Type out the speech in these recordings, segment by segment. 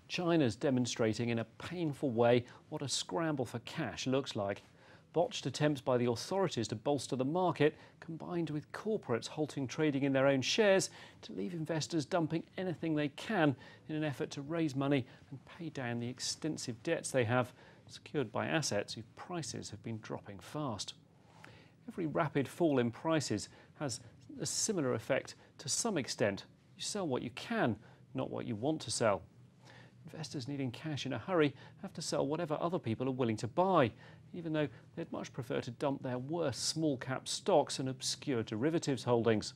China's demonstrating in a painful way what a scramble for cash looks like. Botched attempts by the authorities to bolster the market, combined with corporates halting trading in their own shares to leave investors dumping anything they can in an effort to raise money and pay down the extensive debts they have, secured by assets whose prices have been dropping fast. Every rapid fall in prices has a similar effect to some extent. You sell what you can, not what you want to sell. Investors needing cash in a hurry have to sell whatever other people are willing to buy, even though they'd much prefer to dump their worst small-cap stocks and obscure derivatives holdings.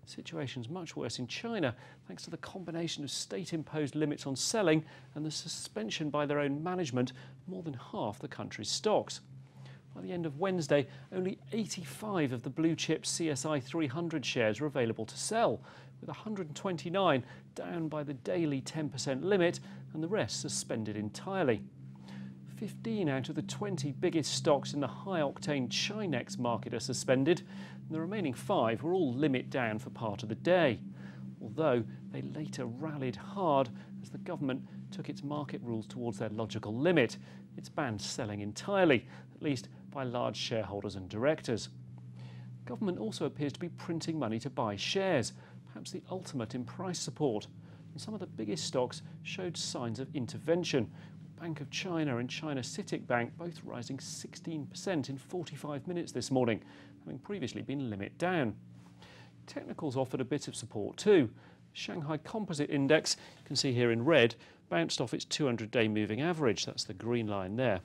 The situation's much worse in China, thanks to the combination of state-imposed limits on selling and the suspension by their own management of more than half the country's stocks. By the end of Wednesday, only 85 of the blue-chip CSI 300 shares were available to sell, with 129 down by the daily 10% limit and the rest suspended entirely. 15 out of the 20 biggest stocks in the high-octane Chinex market are suspended, and the remaining 5 were all limit down for part of the day, although they later rallied hard as the government took its market rules towards their logical limit. It's banned selling entirely, at least by large shareholders and directors. The government also appears to be printing money to buy shares, perhaps the ultimate in price support. And some of the biggest stocks showed signs of intervention. Bank of China and China CITIC Bank both rising 16% in 45 minutes this morning, having previously been limit down. Technicals offered a bit of support too. Shanghai Composite Index, you can see here in red, bounced off its 200-day moving average. That's the green line there.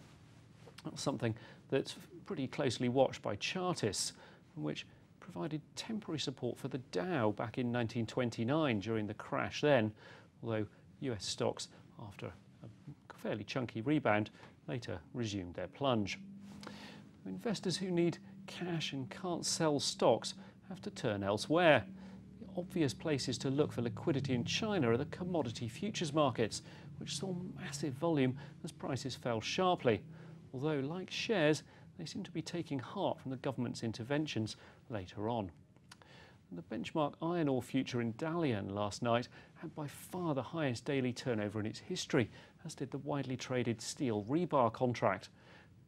That's something that's pretty closely watched by chartists, which provided temporary support for the Dow back in 1929 during the crash then, although US stocks, after a fairly chunky rebound, later resumed their plunge. Investors who need cash and can't sell stocks have to turn elsewhere. The obvious places to look for liquidity in China are the commodity futures markets, which saw massive volume as prices fell sharply, although, like shares, they seem to be taking heart from the government's interventions later on. The benchmark iron ore future in Dalian last night had by far the highest daily turnover in its history, as did the widely traded steel rebar contract.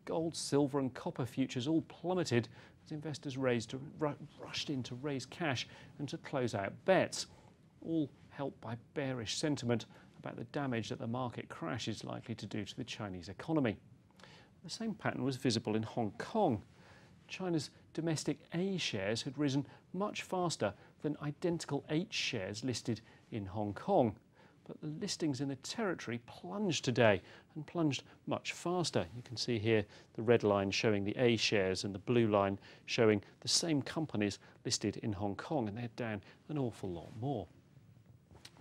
Gold, silver and copper futures all plummeted as investors rushed in to raise cash and to close out bets, all helped by bearish sentiment about the damage that the market crash is likely to do to the Chinese economy. The same pattern was visible in Hong Kong. China's domestic A shares had risen much faster than identical H shares listed in Hong Kong. But the listings in the territory plunged today and plunged much faster. You can see here the red line showing the A shares and the blue line showing the same companies listed in Hong Kong, and they're down an awful lot more.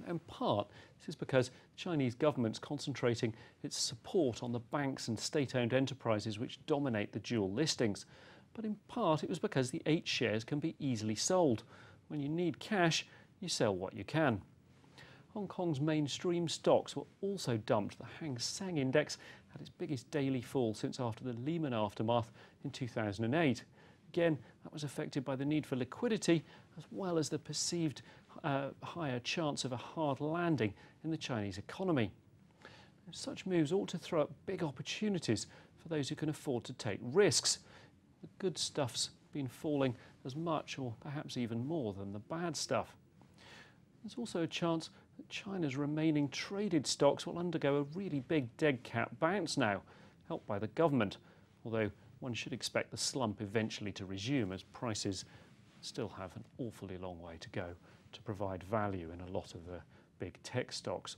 In part, this is because the Chinese government's concentrating its support on the banks and state-owned enterprises which dominate the dual listings. But in part, it was because the H shares can be easily sold. When you need cash, you sell what you can. Hong Kong's mainstream stocks were also dumped. The Hang Seng Index had its biggest daily fall since after the Lehman aftermath in 2008. Again, that was affected by the need for liquidity as well as the perceived higher chance of a hard landing in the Chinese economy. Such moves ought to throw up big opportunities for those who can afford to take risks. The good stuff's been falling as much or perhaps even more than the bad stuff. There's also a chance that China's remaining traded stocks will undergo a really big dead cat bounce now, helped by the government, although one should expect the slump eventually to resume as prices still have an awfully long way to go to provide value in a lot of the big tech stocks.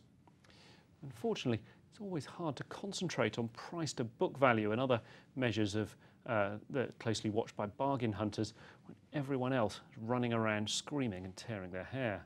Unfortunately, it's always hard to concentrate on price to book value and other measures of that closely watched by bargain hunters when everyone else is running around screaming and tearing their hair.